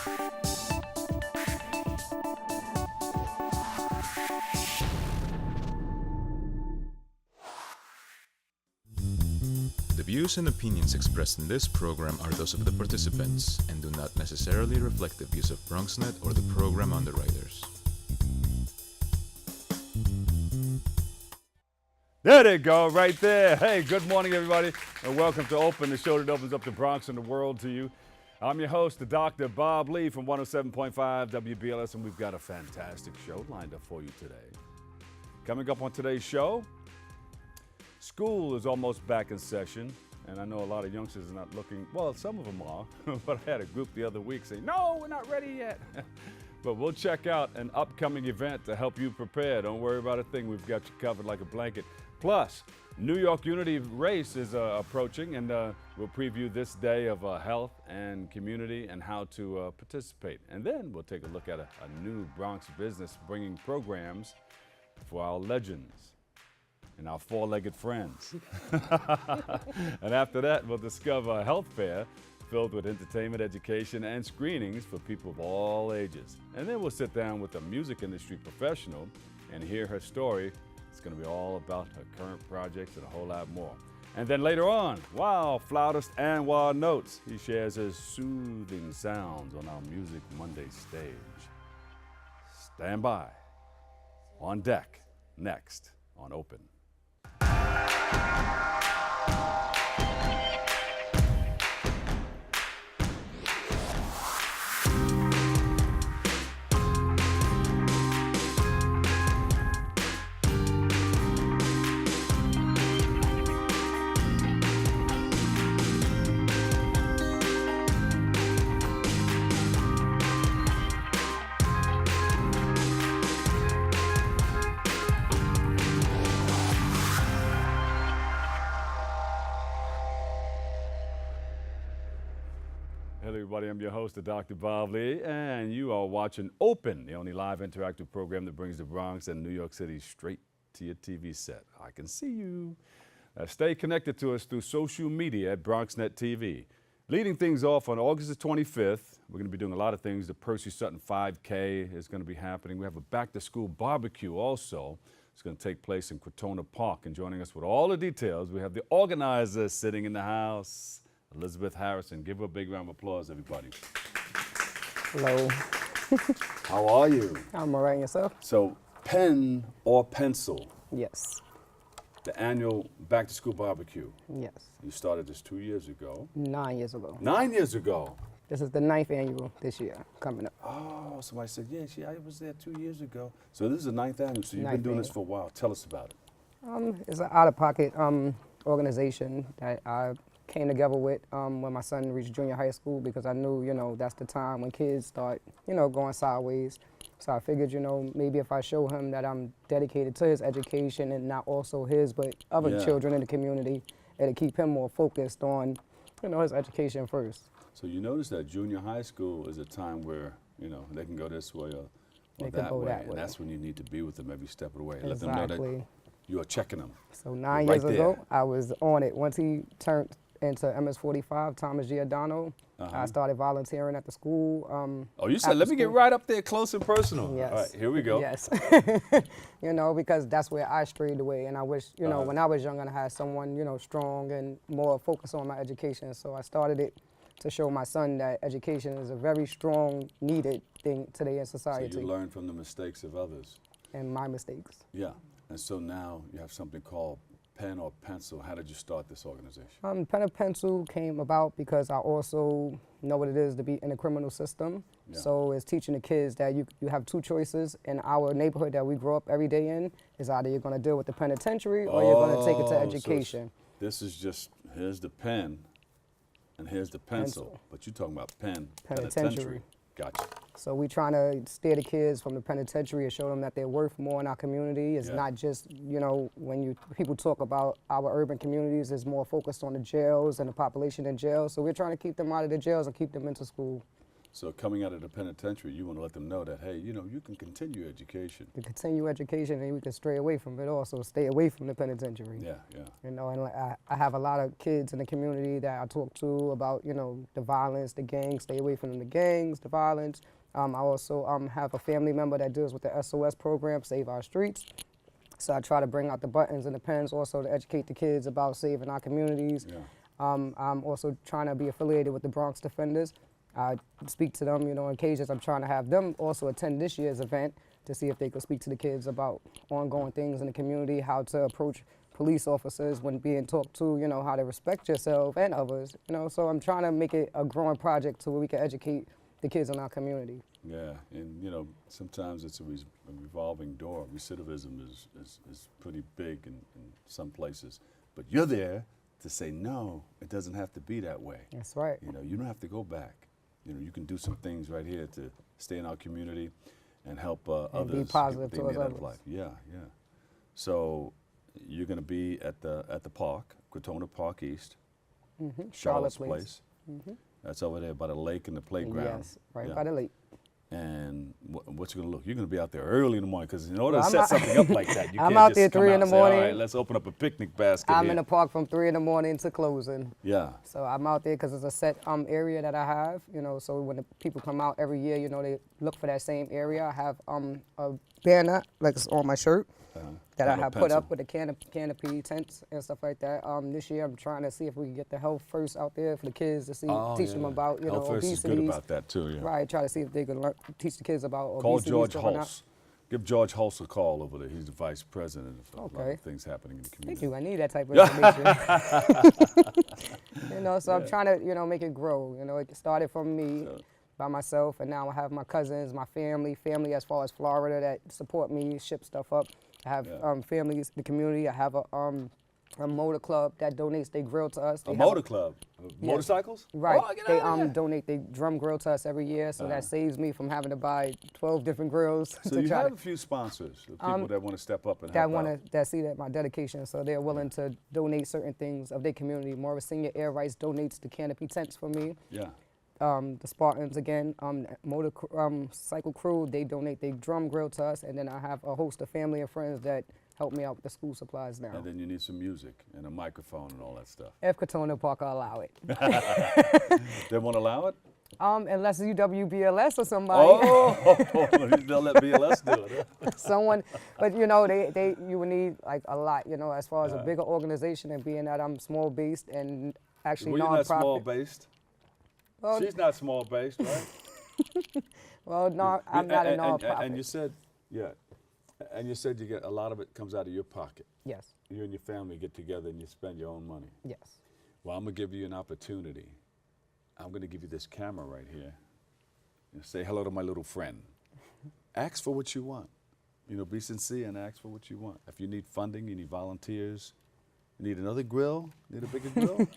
The views and opinions expressed in this program are those of the participants and do not necessarily reflect the views of Bronxnet or the program underwriters. There they go, right there. Hey, good morning, everybody, and welcome to Open, the show that opens up the Bronx and the world to you. I'm your host, the Dr. Bob Lee from 107.5 WBLS, and we've got a fantastic show lined up for you today. Coming up on today's show, school is almost back in session, and I know a lot of youngsters are not looking, well, some of them are, but I had a group the other week say, no, we're not ready yet. But we'll check out an upcoming event to help you prepare. Don't worry about a thing. We've got you covered like a blanket. Plus, New York Unity race is approaching, and we'll preview this day of health and community and how to participate. And then we'll take a look at a new Bronx business bringing programs for our legends and our four-legged friends. And after that, we'll discover a health fair filled with entertainment, education, and screenings for people of all ages. And then we'll sit down with a music industry professional and hear her story. It's going to be all about her current projects and a whole lot more. And then later on, wow, Flutist and Wild Notes. He shares his soothing sounds on our Music Monday stage. Stand by. On deck, next on Open. Hello everybody, I'm your host, the Dr. Bob Lee, and you are watching Open, the only live interactive program that brings the Bronx and New York City straight to your TV set. I can see you. Stay connected to us through social media at Bronxnet TV. Leading things off on August the 25th, we're going to be doing a lot of things. The Percy Sutton 5K is going to be happening. We have a back-to-school barbecue also. It's going to take place in Crotona Park, and joining us with all the details, we have the organizer sitting in the house, Elizabeth Harrison. Give her a big round of applause, everybody. Hello. How are you? I'm all right, yourself? So, pen or pencil? Yes. The annual back-to-school barbecue. Yes. You started this 2 years ago. 9 years ago. 9 years ago? This is the 9th annual this year coming up. Oh, somebody said, yeah, I was there 2 years ago. So this is the 9th annual, so you've been 9th doing this annual. for a while. Tell us about it. It's an out-of-pocket organization that I came together with when my son reached junior high school, because I knew, that's the time when kids start, going sideways. So I figured, maybe if I show him that I'm dedicated to his education and not also his, but other children in the community, it'll keep him more focused on, his education first. So you notice that junior high school is a time where, they can go this way or They can go that way. And that's when you need to be with them every step of the way. Exactly. Let them know that you are checking them. So 9 Right years ago, there. I was on it. Once he turned into MS-45, Thomas Giordano, I started volunteering at the school. Oh, you said, after let me get school. right up there close and personal. Yes. All right, here we go. Yes. Because that's where I strayed away. And I wish, when I was young, I had someone, strong and more focused on my education. So I started it to show my son that education is a very strong, needed thing today in society. So you learn from the mistakes of others. And my mistakes. Yeah. And so now you have something called pen or pencil. How did you start this organization? Pen and pencil came about because I also know what it is to be in the criminal system. Yeah. So it's teaching the kids that you have two choices in our neighborhood that we grow up every day in. Is either you're going to deal with the penitentiary or you're going to take it to education. So this is just, here's the pen and here's the pencil. But you're talking about penitentiary. Gotcha. So we trying to steer the kids from the penitentiary and show them that they're worth more in our community. It's not just, when people talk about our urban communities, it's more focused on the jails and the population in jails. So we're trying to keep them out of the jails and keep them into school. So coming out of the penitentiary, you want to let them know that, hey, you know, you can continue education. To continue education, and we can stray away from it also, stay away from the penitentiary. Yeah, yeah. You know, and I have a lot of kids in the community that I talk to about, you know, the violence, the gangs, stay away from the gangs, the violence. I also have a family member that deals with the SOS program, Save Our Streets. So I try to bring out the buttons and the pens also to educate the kids about saving our communities. Yeah. I'm also trying to be affiliated with the Bronx Defenders. I speak to them, you know, on occasions. I'm trying to have them also attend this year's event to see if they could speak to the kids about ongoing things in the community, how to approach police officers when being talked to, you know, how to respect yourself and others, you know. So I'm trying to make it a growing project to where we can educate the kids in our community. Yeah, and you know, sometimes it's a revolving door. Recidivism is pretty big in some places, but you're there to say, no, it doesn't have to be that way. That's right. You know, you don't have to go back. You know, you can do some things right here to stay in our community and help others. Be positive get towards what they need out of others. life. Yeah, yeah. So you're going to be at the park, Crotona Park East, Charlotte's Place. That's over there by the lake and the playground. Yes, right Yeah. by the lake. And what's you going to look? You're going to be out there early in the morning because in order Well, to set something up like that, you I'm can't out just there come 3 out in the and say, all morning. right, let's open up a picnic basket I'm here. in the park from 3 in the morning to closing. Yeah. So I'm out there because it's a set area that I have, you know, so when the people come out every year, you know, they look for that same area. I have a banner, like it's on my shirt, that I have put up with the canopy tents and stuff like that. This year I'm trying to see if we can get the Health First out there for the kids to see, teach them about, you know, Health First is obesity. good about that too, yeah. Right, try to see if they can teach the kids about Call obesity. George Hulse. Give George Hulse a call over there. He's the vice president of a lot Okay. of things happening in the Thank community. you. I need that type of information. You know, so I'm trying to, you know, make it grow. You know, it started from me by myself, and now I have my cousins, my family as far as Florida that support me, ship stuff up. I have families, the community. I have a motor club that donates their grill to us. They A have motor club? Motorcycles? Right. Oh, get They out of here. donate their drum grill to us every year, so that saves me from having to buy 12 different grills. So you have a few sponsors, people that want to step up and that help want out. to that see that my dedication, so they're willing to donate certain things of their community. Morris Senior Air Rights donates the canopy tents for me. Yeah. The Spartans again, cycle crew, they donate their drum grill to us, and then I have a host of family and friends that help me out with the school supplies now. And then you need some music and a microphone and all that stuff. If Crotona Park will allow it. They won't allow it? Unless UWBLS or somebody. Oh, they'll let BLS do it. Huh? Someone, but you know, you would need like a lot, you know, as far as a bigger organization, and being that I'm small based and actually Well, you're nonprofit. not small based. Well, She's not small based, right? well, no, I'm not a nonprofit. And you said, and you said you get a lot of it comes out of your pocket. Yes, You and your family get together and you spend your own money. yes. Well, I'm gonna give you an opportunity. I'm gonna give you this camera right here. And say hello to my little friend. Ask for what you want. You know, be sincere and ask for what you want. If you need funding, you need volunteers, you need another grill, need a bigger grill.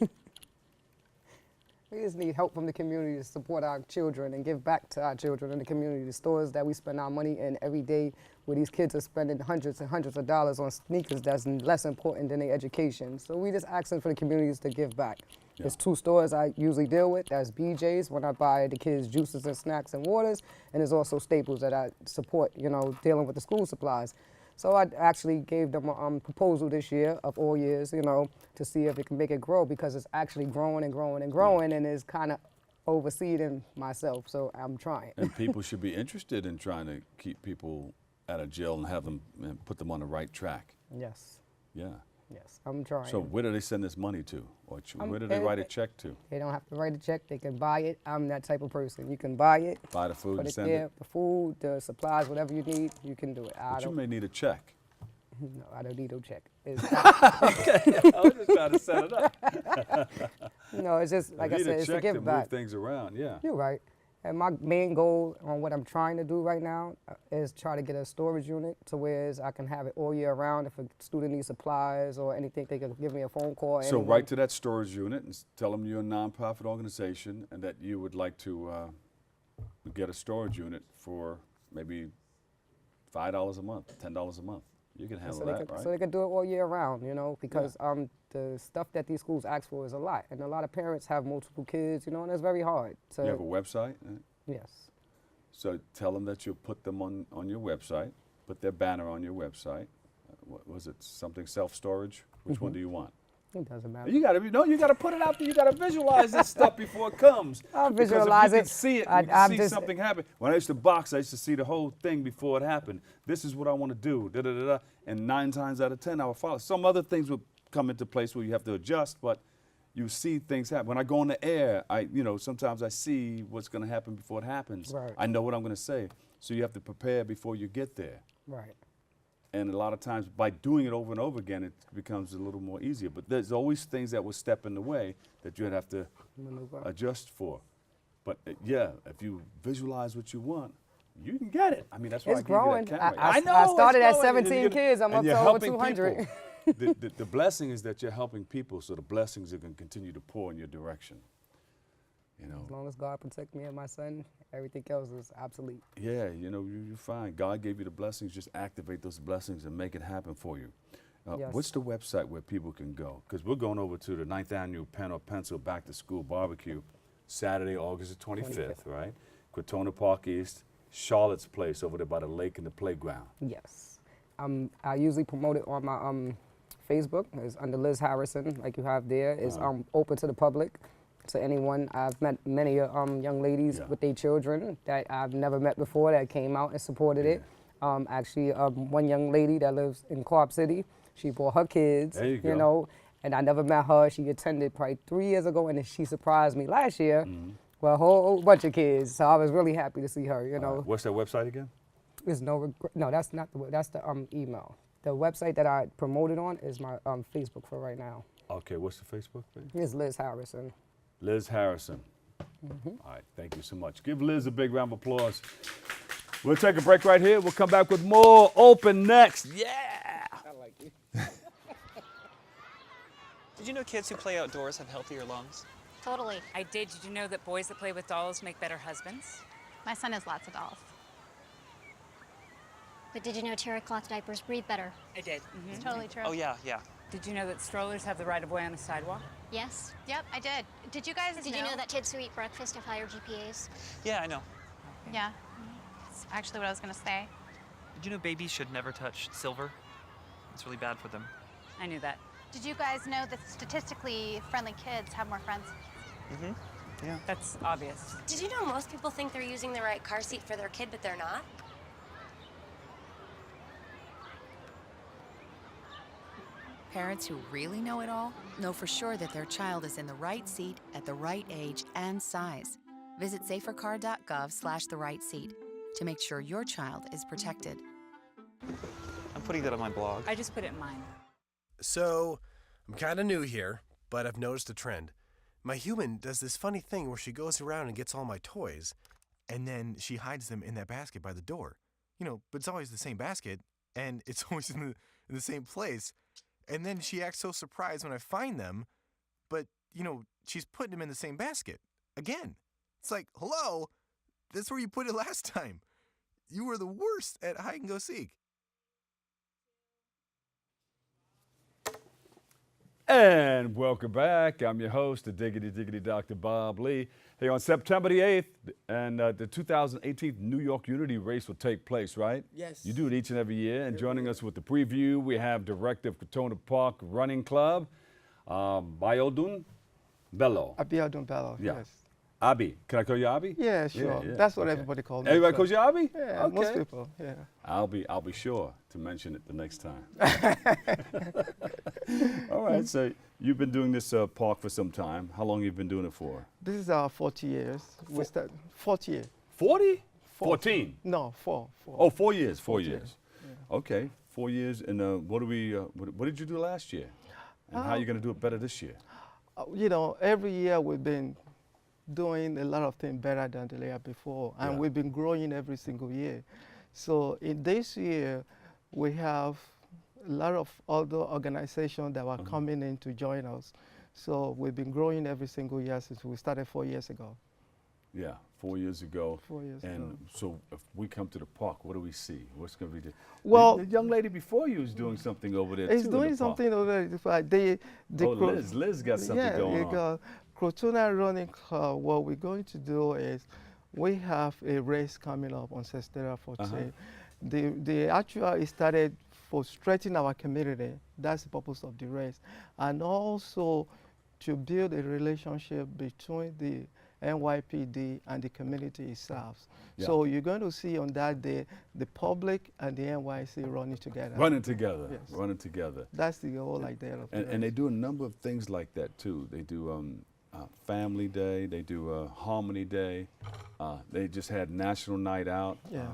We just need help from the community to support our children and give back to our children in the community. The stores that we spend our money in every day, where these kids are spending hundreds and hundreds of dollars on sneakers that's less important than their education. So we just asking for the communities to give back. Yeah. There's 2 stores I usually deal with. That's BJ's when I buy the kids juices and snacks and waters, and there's also Staples that I support, you know, dealing with the school supplies. So I actually gave them a proposal this year of all years, you know, to see if it can make it grow, because it's actually growing and growing and growing, and it's kind of overseeing myself. So I'm trying. And people should be interested in trying to keep people out of jail and have them and put them on the right track. Yes, Yeah. yes, I'm trying. So where do they send this money to? Or where do they write a check to? They don't have to write a check. They can buy it. I'm that type of person. You can buy it, Buy the food put and it send there, it? the food, the supplies, whatever you need, you can do it. But you may need a check. No, I don't need no check. It's I was just trying to set it up. no, it's just like I you said, need a it's a check to give back. move things around, yeah. You're right. And my main goal on what I'm trying to do right now is try to get a storage unit to where I can have it all year round. If a student needs supplies or anything, they can give me a phone call. So write to that storage unit and tell them you're a nonprofit organization and that you would like to get a storage unit for maybe $5 a month, $10 a month. You can handle that, right? So they can do it all year round, you know, because the stuff that these schools ask for is a lot. And a lot of parents have multiple kids, you know, and it's very hard. You have a website? Yes. So tell them that you'll put them on your website, put their banner on your website. What was it? Something self-storage? Which one do you want? It doesn't matter. You gotta put it out there. You gotta visualize this stuff before it comes. I'll Because visualize if you it. can see it, I- you can I'm see just- something happen. When I used to box, I used to see the whole thing before it happened. This is what I want to do. Da, da, da, da. And 9 times out of 10, I would follow. Some other things would come into place where you have to adjust, but you see things happen. When I go on the air, sometimes I see what's going to happen before it happens. Right. I know what I'm going to say. So you have to prepare before you get there. Right. And a lot of times, by doing it over and over again, it becomes a little more easier. But there's always things that will step in the way that you'd have to Maneuver. adjust for. But yeah, if you visualize what you want, you can get it. I mean, that's why It's I gave you growing. that camera. I know, I it's started at growing. And 17 you're- kids. I'm and up you're to over helping 200. people. the blessing is that you're helping people, so the blessings are going to continue to pour in your direction. You know. As long as God protect me and my son, everything else is obsolete. Yeah, you're fine. God gave you the blessings. Just activate those blessings and make it happen for you. Yes. What's the website where people can go? Because we're going over to the 9th Annual Pen or Pencil Back to School Barbecue, Saturday, August the 25th, right? Quatona Park East, Charlotte's Place over there by the lake and the playground. Yes. I usually promote it on my Facebook. It's under Liz Harrison, like you have there. It's open to the public, to anyone. I've met many young ladies with their children that I've never met before that came out and supported it. Actually, one young lady that lives in Co-op City, she brought her kids, There you go. know, and I never met her. She attended probably 3 years ago, and then she surprised me last year with a whole bunch of kids. So I was really happy to see her, you know. What's that website again? There's no, that's not that's the email. The website that I promoted on is my Facebook for right now. Okay, what's the Facebook page? It's Liz Harrison. Liz Harrison. All right, thank you so much. Give Liz a big round of applause. We'll take a break right here. We'll come back with more Open next. Yeah! I like you. Did you know kids who play outdoors have healthier lungs? Totally. I did. Did you know that boys that play with dolls make better husbands? My son has lots of dolls. But did you know terry cloth diapers breathe better? I did. It's totally true. Oh, yeah. Did you know that strollers have the right of way on the sidewalk? Yes. Yep, I did. Did you guys Did you know that kids who eat breakfast have higher GPAs? Yeah, I know. Yeah. That's actually what I was going to say. Did you know babies should never touch silver? It's really bad for them. I knew that. Did you guys know that statistically friendly kids have more friends? Yeah. That's obvious. Did you know most people think they're using the right car seat for their kid, but they're not? Parents who really know it all know for sure that their child is in the right seat at the right age and size. Visit safercar.gov/the-right-seat to make sure your child is protected. I'm putting that on my blog. I just put it in mine. So, I'm kind of new here, but I've noticed a trend. My human does this funny thing where she goes around and gets all my toys, and then she hides them in that basket by the door. But it's always the same basket, and it's always in the same place. And then she acts so surprised when I find them, but, she's putting them in the same basket. Again. It's like, hello, that's where you put it last time. You were the worst at hide and go seek. And welcome back. I'm your host, the Diggity Diggity Dr. Bob Lee. Hey, on September the 8th, and the 2018 New York Unity Race will take place, right? Yes. You do it each and every year. And joining us with the preview, we have Director of Quatona Park Running Club, Abiodun Bello. Abiodun Bello, Yeah. yes. Abi. Can I call you Abi? Yeah, sure. Yeah. That's what Okay. everybody calls me. Everybody so- calls you Abi? Yeah, Okay. most people, yeah. I'll be sure to mention it the next time. All right, so you've been doing this park for some time. How long have you been doing it for? This is our 40 years. We start 40 years. 40? 4. 14? No, 4. Oh, 4 years, 4 years, years. Okay, 4 years. And what did you do last year? And how are you going to do it better this year? Every year we've been doing a lot of things better than the year before, and Yeah. we've been growing every single year. So in this year, we have a lot of other organizations that are coming in to join us. So we've been growing every single year since we started 4 years ago. Yeah, 4 years ago. 4 years and ago. so if we come to the park, what do we see? What's going to be Well, the young lady before you is doing something over there It's too. in doing the park. something over there. Liz got something going on. Quatona Running Club, what we're going to do is we have a race coming up on September 14th. The actual it started for strengthening our community. That's the purpose of the race. And also to build a relationship between the NYPD and the community itself. Yeah. So you're going to see on that day the public and the NYC running together. Running together. Yes. Running together. That's the whole idea of the And they do a number of things like that too. They do Family Day. They do Harmony Day. They just had National Night Out. Yeah.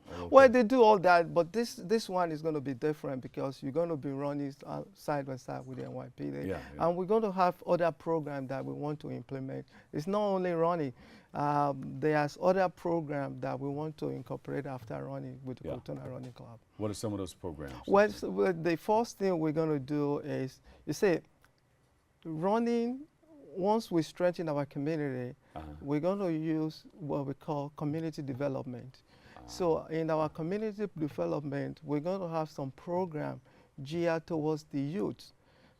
Okay. Well, they do all that, but this one is going to be different because you're going to be running side by side with the NYPD. Yeah. And we're going to have other programs that we want to implement. It's not only running. There's other programs that we want to incorporate after running with the Cortona Running Club. What are some of those programs? Well, the first thing we're going to do is, you see, running, once we strengthen our community, we're going to use what we call community development. So in our community development, we're going to have some program geared towards the youth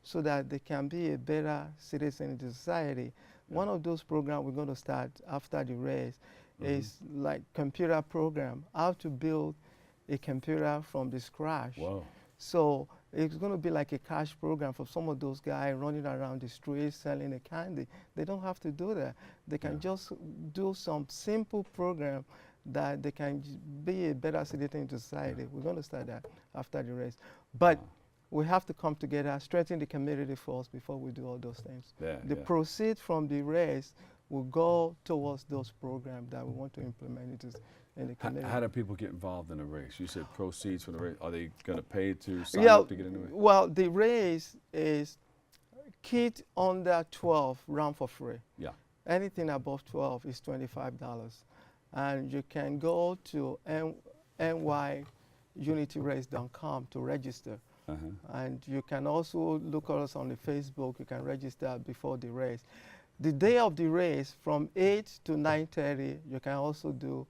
so that they can be a better citizen in the society. One of those programs we're going to start after the race is like computer program, how to build a computer from the scratch. Wow. So it's going to be like a cash program for some of those guys running around the streets selling a candy. They don't have to do that. They can just do some simple program that they can be a better citizen in society. We're going to start that after the race. But we have to come together, strengthen the community first before we do all those things. The proceeds from the race will go towards those programs that we want to implement in the community. How do people get involved in the race? You said proceeds from the race. Are they going to pay to sign up to get in the race? Well, the race is kids under 12 run for free. Yeah. Anything above 12 is $25. And you can go to nyunityrace.com to register. And you can also look at us on the Facebook. You can register before the race. The day of the race, from 8 to 9:30, you can also do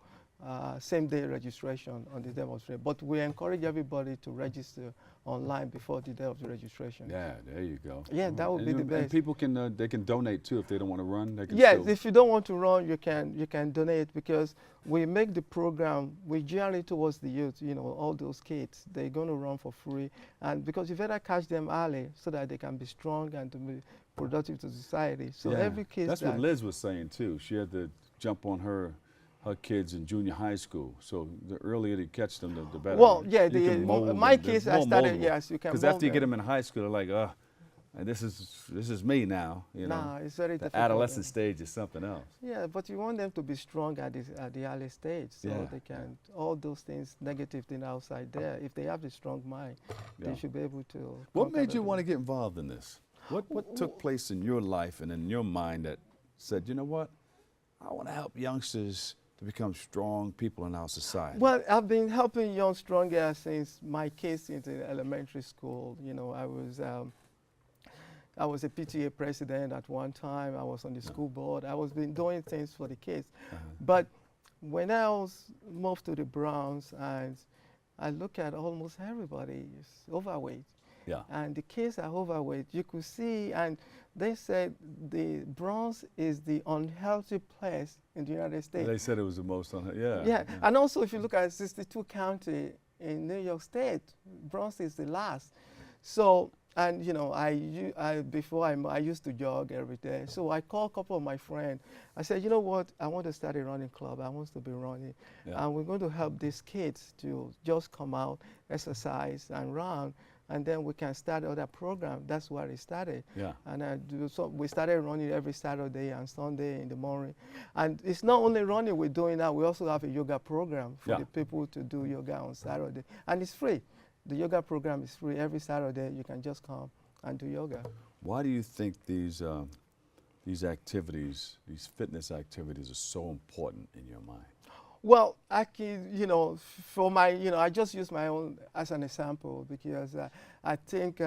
same-day registration on the day of the race. But we encourage everybody to register online before the day of the registration. Yeah, there you go. Yeah, that would be the best. And people can they can donate too if they don't want to run. They can yes, if you don't want to run, you can donate because we make the program, we gear it towards the youth. You know, all those kids, they're going to run for free, and because you better catch them early so that they can be strong and to be productive to society. So every kid. That's what Liz was saying too. She had to jump on her kids in junior high school. So the earlier you catch them, the better. Well, yeah, my them. kids, I started, yes, you can because after you get them in high school, they're like, this is me now. You know, it's very difficult. The adolescent stage is something else. Yeah, but you want them to be strong at the early stage, so they can, all those things, negative things outside there, if they have a strong mind, they should be able to. What made you want to get involved in this? What took place in your life and in your mind that said, you know what, I want to help youngsters to become strong people in our society? Well, I've been helping young, strong guys since my kids in elementary school. You know, I was a PTA president at one time. I was on the school board. I was been doing things for the kids. But when I moved to the Bronx, and I look at almost everybody is overweight. Yeah. And the kids are overweight. You could see, and they said the Bronx is the unhealthy place in the United States. They said it was the most unhealthy, Yeah, and also if you look at 62 county in New York State, Bronx is the last. So, and you know, before I used to jog every day. So I called a couple of my friends. I said, you know what, I want to start a running club. I want to be running. And we're going to help these kids to just come out, exercise, and run. And then we can start other program. That's where it started. Yeah. And we started running every Saturday and Sunday in the morning. And it's not only running we're doing now, we also have a yoga program for the people to do yoga on Saturday. And it's free. The yoga program is free. Every Saturday you can just come and do yoga. Why do you think these activities, these fitness activities are so important in your mind? Well, you know, for my, you know, I just use my own as an example because I think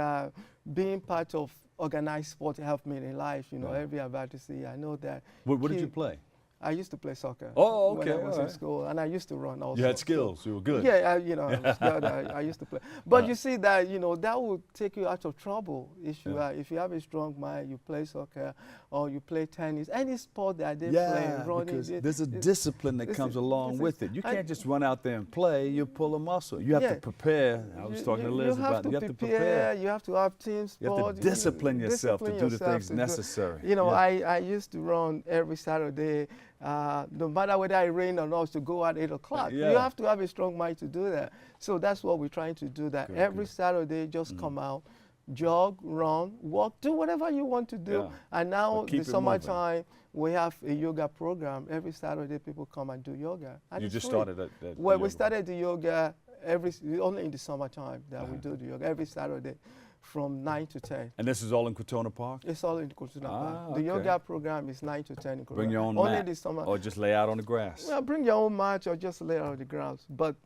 being part of organized sport helped me in life. You know, every adversity, I know that. What did you play? I used to play soccer. Oh, When okay, I was all in right. school, and I used to run also. You had skills. You were good. Yeah, you know, I was good. I used to play. But you see that, you know, that will take you out of trouble if you if you have a strong mind, you play soccer or you play tennis, any sport that they play, running. Because there's a discipline that comes along with it. You can't just run out there and play. You pull a muscle. You have to prepare. I was talking to Liz about it. You have to prepare. You have to have team sport. You have to discipline yourself to do the things necessary. You know, I used to run every Saturday, no matter whether it rained or not, to go at 8 o'clock. You have to have a strong mind to do that. So that's what we're trying to do, that every Saturday, just come out, jog, run, walk, do whatever you want to do. And now the summertime, we have a yoga program. Every Saturday, people come and do yoga. And you just free. started that Well, we started the yoga only in the summertime that we do the yoga, every Saturday from 9 to 10. And this is all in Quintona Park? It's all in Quintona Park. The yoga program is 9 to 10 in Quintona. Bring your own only mat, this summer. or just lay out on the grass? Well, bring your own mat or just lay out on the ground. But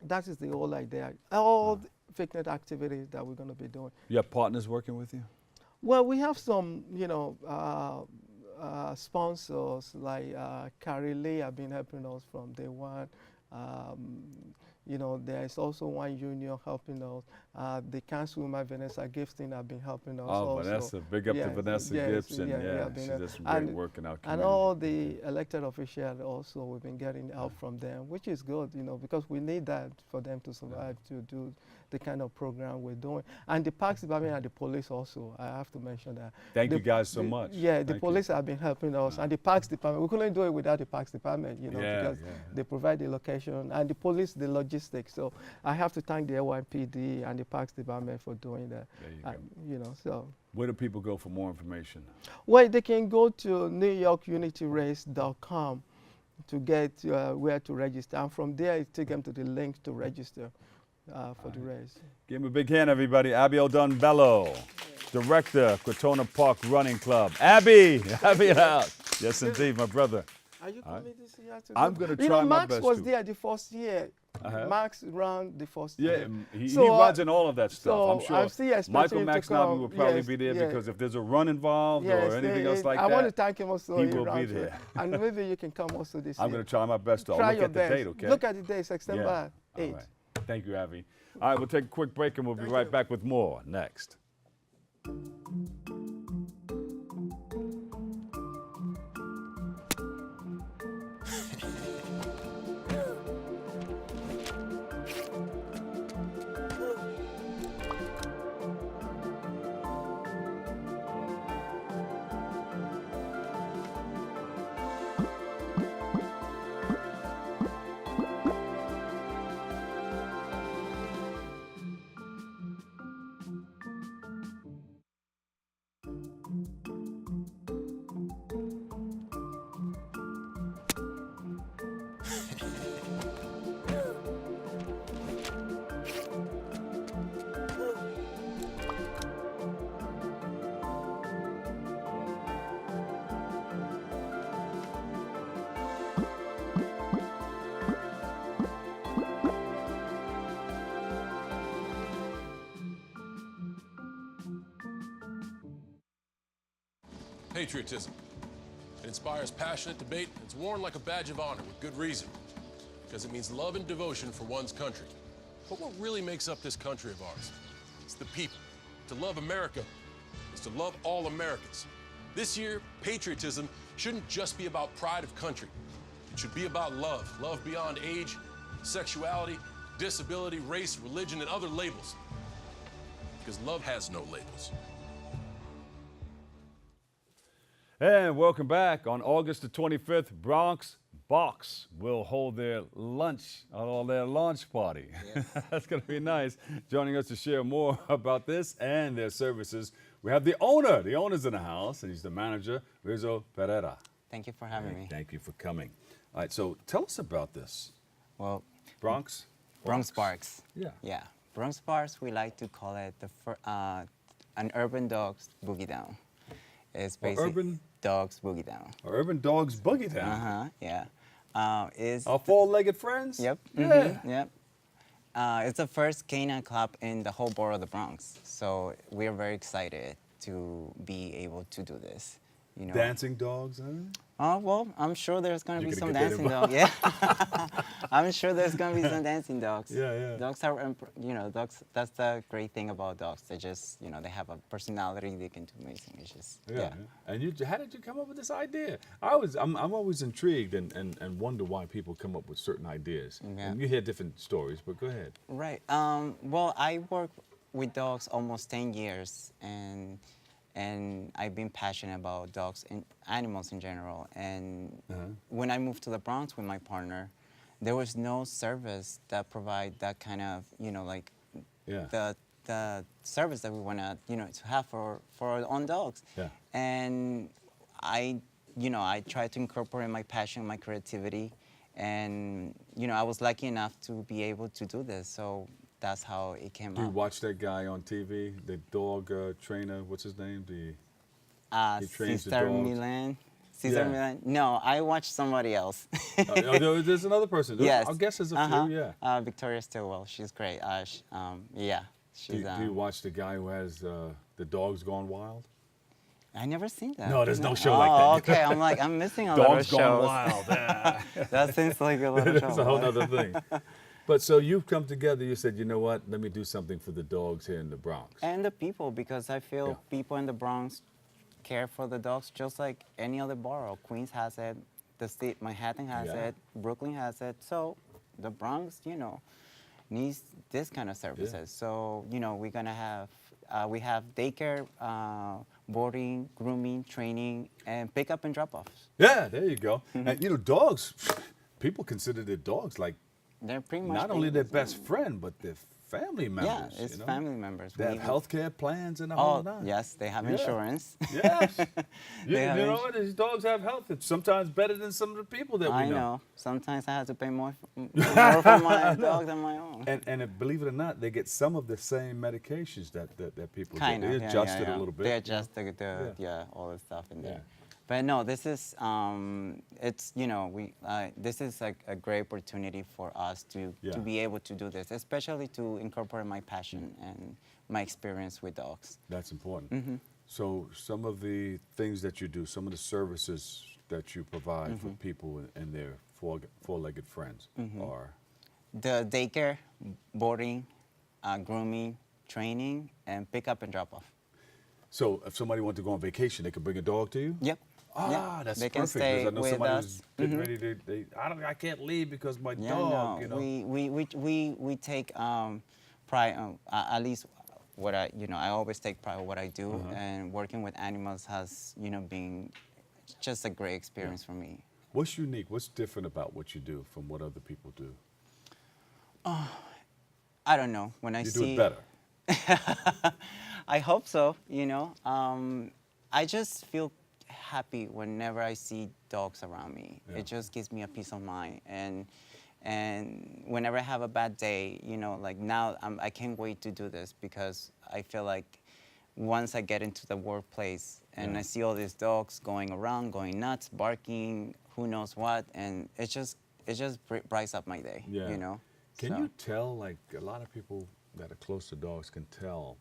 that is the whole idea. All the fitness activities that we're going to be doing. You have partners working with you? Well, we have some, you know, sponsors like Carrie Lee have been helping us from day one. You know, there is also one union helping us. The Councilwoman Vanessa Gibson have been helping us. Oh, also. Vanessa, big up to Vanessa Gibson. She does some great work in our community. And all the elected officials also, we've been getting help from them, which is good, you know, because we need that for them to survive, to do the kind of program we're doing. And the Parks Department and the police also, I have to mention that. Thank you guys so much. Yeah, the police have been helping us, and the Parks Department. We couldn't do it without the Parks Department, you know, because they provide the location, and the police, the logistics. So I have to thank the NYPD and the Parks Department for doing that. There you go. You know, so. Where do people go for more information? Well, they can go to NewYorkUnityRace.com to get where to register. And from there, it takes them to the link to register for the race. Give him a big hand, everybody. Abiodun Bello, Director, Quintona Park Running Club. Abby out. Yes, indeed, my brother. Are you coming this year? I'm going to try my best. Max was there the first year. Max ran the first year. Yeah, he runs in all of that stuff, so I'm sure. I'm still Michael Maxnabi will probably be there because if there's a run involved or anything else like that, I want to thank him also. He will be there. And maybe you can come also this year. I'm going to try my best to look at the date, okay? Look at the date, September 8th. All right. Thank you, Abby. All right, we'll take a quick break and we'll be right back with more next. Patriotism. It inspires passionate debate. It's worn like a badge of honor with good reason, because it means love and devotion for one's country. But what really makes up this country of ours? It's the people. To love America is to love all Americans. This year, patriotism shouldn't just be about pride of country. It should be about love. Love beyond age, sexuality, disability, race, religion, and other labels. Because love has no labels. And welcome back. On August the 25th, Barx will hold their lunch, their launch party. Yes. That's going to be nice. Joining us to share more about this and their services, we have the owner. The owner's in the house, and he's the manager, Renzo Pereda. Thank you for having me. Thank you for coming. All right, so tell us about this. Well, Bronx Barx. Yeah. Bronx Barx, we like to call it an urban dog's boogie down. It's basically urban dogs boogie down. Urban dogs boogie down. Yeah. It's our four-legged friends. Yep. Yeah. Yep. It's the first canine club in the whole borough of the Bronx, so we are very excited to be able to do this. you know. Dancing dogs, huh? Oh, well, I'm sure there's going to be some get dancing dogs. Yeah. I'm sure there's going to be some dancing dogs. Yeah, yeah. Dogs are, you know, dogs, that's the great thing about dogs. They just, you know, they have a personality. They can do amazing. It's just, yeah. And how did you come up with this idea? I'm always intrigued and wonder why people come up with certain ideas. Yeah. And you hear different stories, but go ahead. Right. Well, I work with dogs almost 10 years, and I've been passionate about dogs and animals in general. And when I moved to the Bronx with my partner, there was no service that provide that kind of, you know, like the service that we want to, you know, to have for our own dogs. Yeah. And I tried to incorporate my passion, my creativity, and, you know, I was lucky enough to be able to do this. So that's how it came Do you out. watch that guy on TV, the dog trainer? What's his name? He trains the Cesar dogs. Milan. Cesar Milan. No, I watched somebody else. There's another person. Yes. I guess there's a few. Yeah. Victoria Stillwell. She's great. Yeah. She's. Do you watch the guy who has the dogs gone wild? I never seen that. No, there's no show like that. Oh, okay. I'm like, I'm missing a lot of Dogs shows. Gone Wild. That seems like a lot of shows. That's a whole other thing. But so you've come together, you said, you know what, let me do something for the dogs here in the Bronx. And the people, because I feel people in the Bronx care for the dogs just like any other borough. Queens has it, the state, Manhattan has it, Brooklyn has it. So the Bronx, you know, needs this kind of services. So, you know, we're gonna have, we have daycare, boarding, grooming, training, and pickup and drop-offs. Yeah, there you go. And you know, dogs, people consider their dogs like they're pretty much not only their best friend, but their family members. Yeah, it's you know? family members. They have health care plans and the whole nine. Yes, they have insurance. Yes. you know what? These dogs have health. It's sometimes better than some of the people that we know. I know. Sometimes I have to pay more for my dog than my own. And believe it or not, they get some of the same medications that people kind get. of, They adjust it a little bit. They adjust all the stuff in there. But no, this is, it's, you know, this is a great opportunity for us to be able to do this, especially to incorporate my passion and my experience with dogs. That's important. So some of the things that you do, some of the services that you provide for people and their four-legged friends are? The daycare, boarding, grooming, training, and pick-up and drop-off. So if somebody wanted to go on vacation, they could bring a dog to you? Yep. That's they perfect. can stay I know with somebody us. who's getting ready to. I can't leave because my dog. No, you know. we take pride. At least what I always take pride in what I do, and working with animals has been just a great experience for me. What's unique? What's different about what you do from what other people do? I don't know. When I you see do it better. I hope so. I just feel happy whenever I see dogs around me. It just gives me a peace of mind. And whenever I have a bad day, like now I can't wait to do this because I feel like once I get into the workplace and I see all these dogs going around, going nuts, barking, who knows what, and it just brightens up my day. Can you tell, like a lot of people that are close to dogs can tell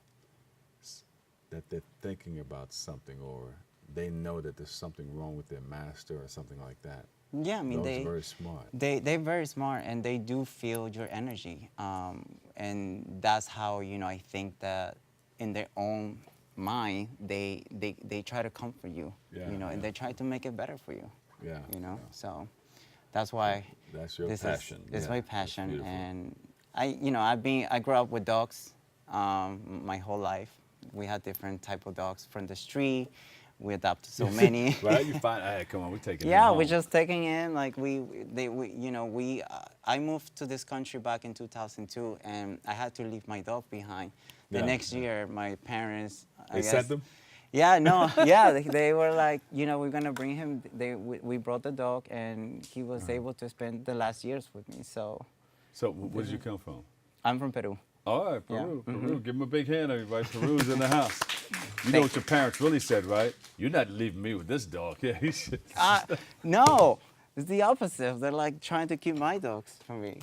that they're thinking about something or they know that there's something wrong with their master or something like that? Yeah, I mean, they're very smart. They're very smart, and they do feel your energy. And that's how, I think that in their own mind, they try to comfort you, and they try to make it better for you. So that's why that's your passion. It's my passion, and I grew up with dogs my whole life. We had different type of dogs from the street. We adopted so many. Right, you find, hey, come on, we're taking. Yeah, we're just taking in. Like I moved to this country back in 2002, and I had to leave my dog behind. The next year, my parents. They sent them. Yeah, no, yeah, they were like, we're gonna bring him. We brought the dog, and he was able to spend the last years with me. So where did you come from? I'm from Peru. All right, Peru, Peru. Give him a big hand, everybody. Peru's in the house. You know what your parents really said, right? You're not leaving me with this dog. Yeah, no, it's the opposite. They're like trying to keep my dogs from me.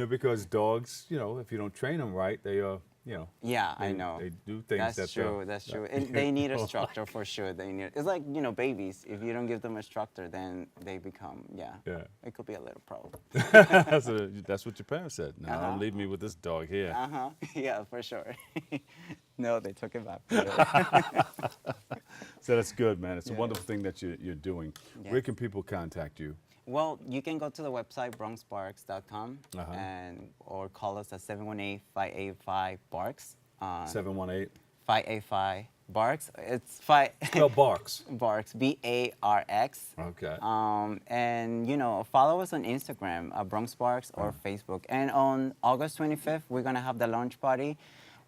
Because dogs, if you don't train them right, they you know. Yeah, I know. They do things that's true. That's true. And they need a structure for sure. It's like, you know, babies. If you don't give them a structure, then they become, it could be a little problem. That's what your parents said. No, don't leave me with this dog here. Yeah, for sure. No, they took it back. So that's good, man. It's a wonderful thing that you're doing. Yeah. Where can people contact you? Well, you can go to the website, bronxbarx.com, or call us at 718-585-BARX. 718? 585-BARX. It's 5... Spell Barx. Barx, B-A-R-X. Okay. And, you know, follow us on Instagram, Bronx Barx, or Facebook. And on August 25th, we're going to have the launch party.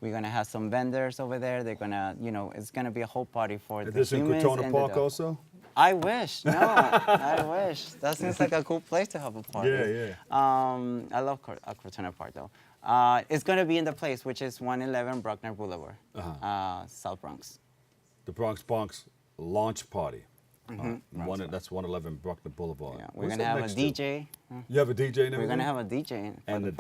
We're going to have some vendors over there. They're going to, you know, it's going to be a whole party for the humans. Is this in Cortona Park also? I wish. No, I wish. That seems like a cool place to have a party. Yeah. I love Cortona Park, though. It's going to be in the place, which is 111 Bruckner Boulevard, South Bronx. The Bronx launch party. That's 111 Bruckner Boulevard. Yeah, we're going to have a DJ. You have a DJ and everything? We're going to have a DJ and the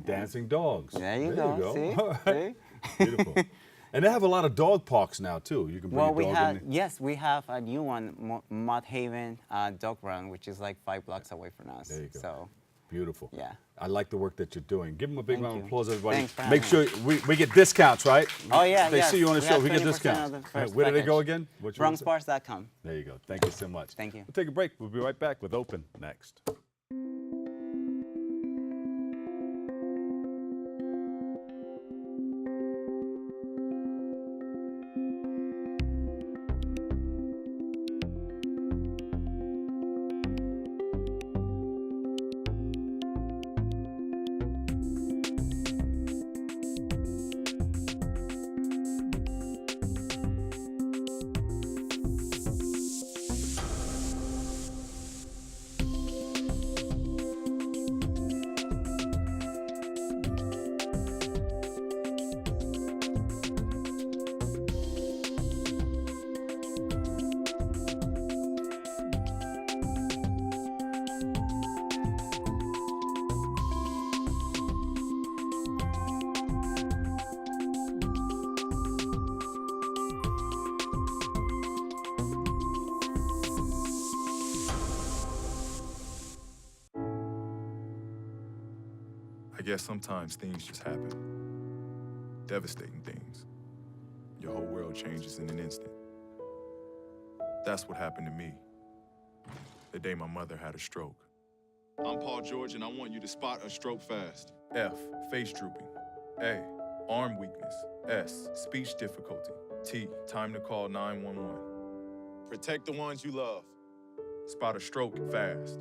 dancing dogs. There you go. See? Beautiful. And they have a lot of dog parks now, too. You can bring your dog in. Yes, we have a new one, Mott Haven Dog Run, which is like 5 blocks away from us. There you go. So, beautiful. Yeah. I like the work that you're doing. Give them a big round of applause, everybody. Thanks. Make sure we get discounts, right? Oh, yeah. They see you on the show, we get discounts. Where do they go again? BronxBars.com. There you go. Thank you so much. Thank you. We'll take a break. We'll be right back with Open next. I guess sometimes things just happen. Devastating things. Your whole world changes in an instant. That's what happened to me the day my mother had a stroke. I'm Paul George, and I want you to spot a stroke fast. F, face drooping. A, arm weakness. S, speech difficulty. T, time to call 911. Protect the ones you love. Spot a stroke fast.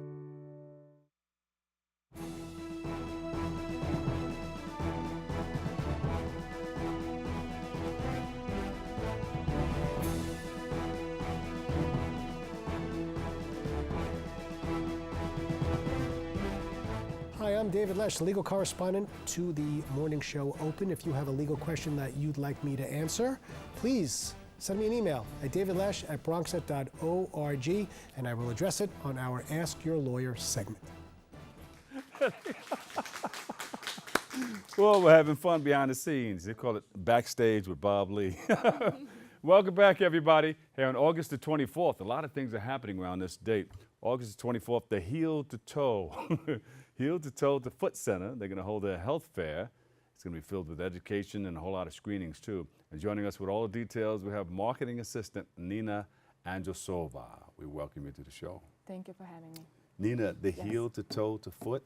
Hi, I'm David Lesh, legal correspondent to the morning show Open. If you have a legal question that you'd like me to answer, please send me an email at davidlesh@bronxnet.org, and I will address it on our Ask Your Lawyer segment. Well, we're having fun behind the scenes. They call it Backstage with Bob Lee. Welcome back, everybody. Here on August the 24th, a lot of things are happening around this date. August the 24th, the Heel to Toe. Heel to Toe at the Foot Center. They're going to hold their health fair. It's going to be filled with education and a whole lot of screenings, too. And joining us with all the details, we have marketing assistant Nina Androsova. We welcome you to the show. Thank you for having me. Nina, the Heel to Toe to Foot?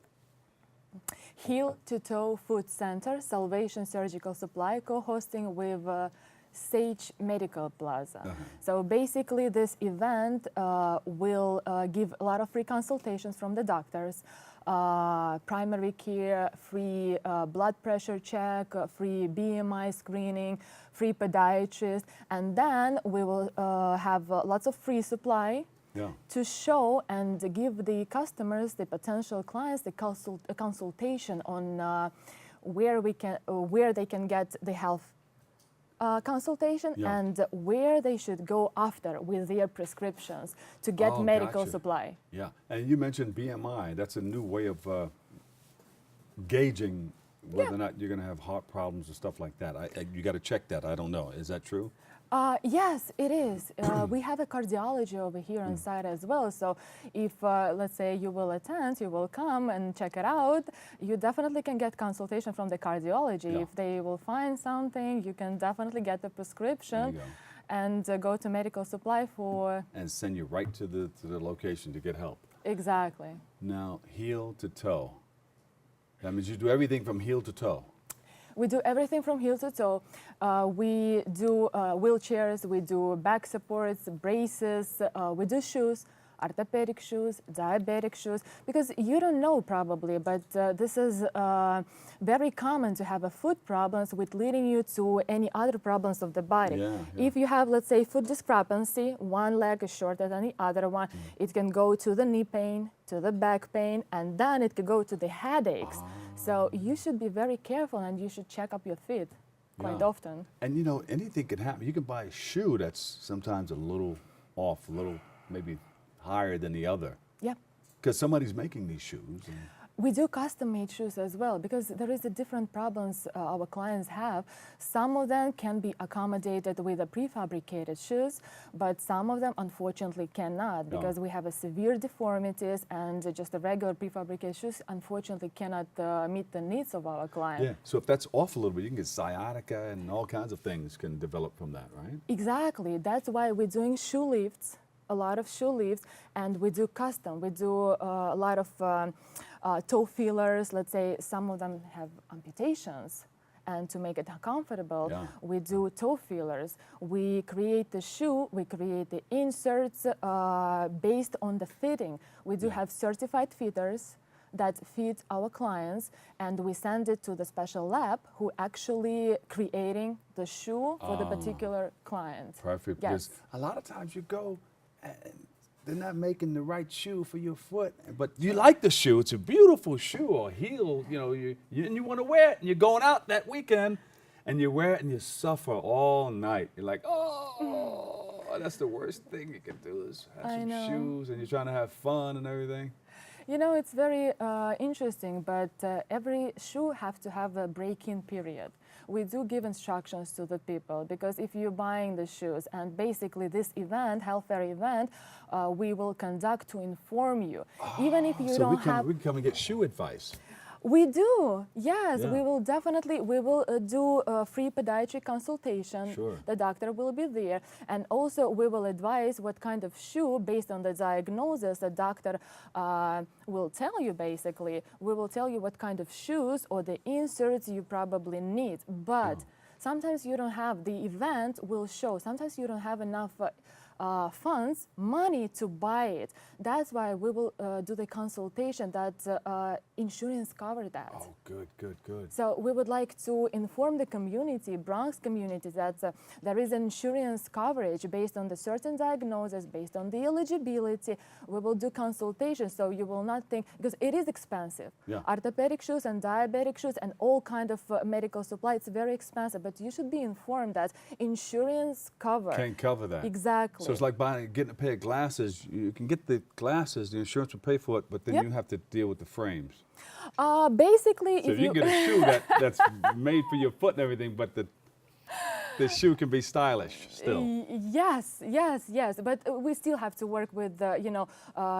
Heel to Toe Foot Center, Salvation Surgical Supply, co-hosting with Sage Medical Plaza. So basically this event will give a lot of free consultations from the doctors, primary care, free blood pressure check, free BMI screening, free podiatrist, and then we will have lots of free supply to show and give the customers, the potential clients, a consultation on where they can get the health consultation and where they should go after with their prescriptions to get medical supply. Yeah, and you mentioned BMI. That's a new way of gauging whether or not you're going to have heart problems and stuff like that. You got to check that. I don't know. Is that true? Yes, it is. We have a cardiology over here on site as well. So if, let's say, you will attend, you will come and check it out, you definitely can get consultation from the cardiology. Yeah. If they will find something, you can definitely get the prescription There you and go to medical supply for... And send you right to the location to get help. Exactly. Now, heel to toe. That means you do everything from heel to toe. We do everything from heel to toe. We do wheelchairs, we do back supports, braces, we do shoes, orthopedic shoes, diabetic shoes, because you don't know probably, but this is very common to have a foot problems with leading you to any other problems of the body. If you have, let's say, foot discrepancy, one leg is shorter than the other one, it can go to the knee pain, to the back pain, and then it could go to the headaches. So you should be very careful and you should check up your feet quite often. And you know, anything can happen. You can buy a shoe that's sometimes a little off, a little maybe higher than the other. Yeah. Because somebody's making these shoes. And we do custom-made shoes as well, because there is a different problems our clients have. Some of them can be accommodated with the prefabricated shoes, but some of them unfortunately cannot, because we have a severe deformities, and just the regular prefabricated shoes unfortunately cannot meet the needs of our client. yeah. So if that's off a little bit, you can get sciatica and all kinds of things can develop from that, right? Exactly. That's why we're doing shoe lifts, a lot of shoe lifts, and we do custom. We do a lot of toe fillers. Let's say some of them have amputations, and to make it comfortable, we do toe fillers. We create the shoe, we create the inserts based on the fitting. We do have certified fitters that fit our clients, and we send it to the special lab who actually creating the shoe for the particular client. Perfect. Yes. Because a lot of times you go and they're not making the right shoe for your foot, but you like the shoe. It's a beautiful shoe or heel, you know, and you want to wear it, and you're going out that weekend, and you wear it and you suffer all night. You're like, oh, that's the worst thing you can do is have some shoes, and you're trying to have fun and everything. You know, it's very interesting, but every shoe have to have a break-in period. We do give instructions to the people, because if you're buying the shoes, and basically this event, health fair event, we will conduct to inform you. Even if you don't have... So we can come and get shoe advice. We do, yes. Yeah. We will definitely, do a free podiatry consultation. Sure. The doctor will be there. And also we will advise what kind of shoe, based on the diagnosis, the doctor will tell you basically. We will tell you what kind of shoes or the inserts you probably need. But sometimes you don't have, the event will show, sometimes you don't have enough funds, money to buy it. That's why we will do the consultation that insurance cover that. Oh, good, good, good. So we would like to inform the community, Bronx community, that there is insurance coverage based on the certain diagnosis, based on the eligibility. We will do consultations, so you will not think, because it is expensive. Yeah. Orthopedic shoes and diabetic shoes and all kind of medical supply, it's very expensive, but you should be informed that insurance cover. Can cover that. Exactly. So it's like getting a pair of glasses. You can get the glasses, the insurance will pay for it, but then you have to deal with the frames. Basically, So if you get a shoe that's made for your foot and everything, but the shoe can be stylish still. Yes, yes, yes. But we still have to work with,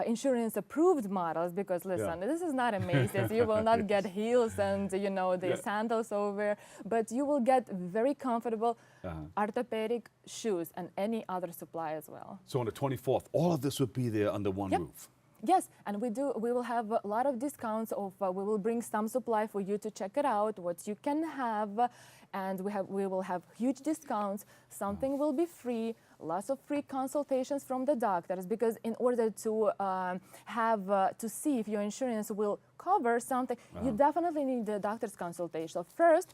insurance-approved models, because, listen, this is not a Macy's. You will not get heels and, the sandals over, but you will get very comfortable orthopedic shoes and any other supply as well. So on the 24th, all of this would be there under one roof. Yes, and we will have a lot of discounts. We will bring some supply for you to check it out, what you can have, and we will have huge discounts. Something will be free, lots of free consultations from the doctors, because in order to to see if your insurance will cover something, you definitely need the doctor's consultation. So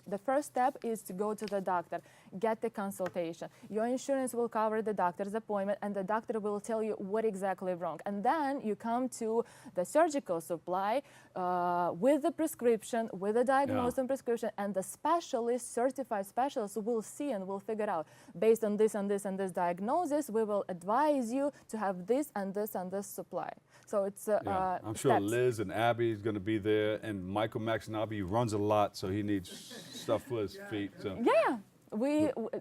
the first step is to go to the doctor, get the consultation. Your insurance will cover the doctor's appointment, and the doctor will tell you what exactly wrong. And then you come to the surgical supply with the prescription, with the diagnosis and prescription, and the specialist, certified specialist, will see and will figure out, based on this and this and this diagnosis, we will advise you to have this and this and this supply. So it's Yeah, I'm sure steps. Liz and Abby is going to be there, and Michael Maxinabi runs a lot, so he needs stuff for his feet. So. Yeah,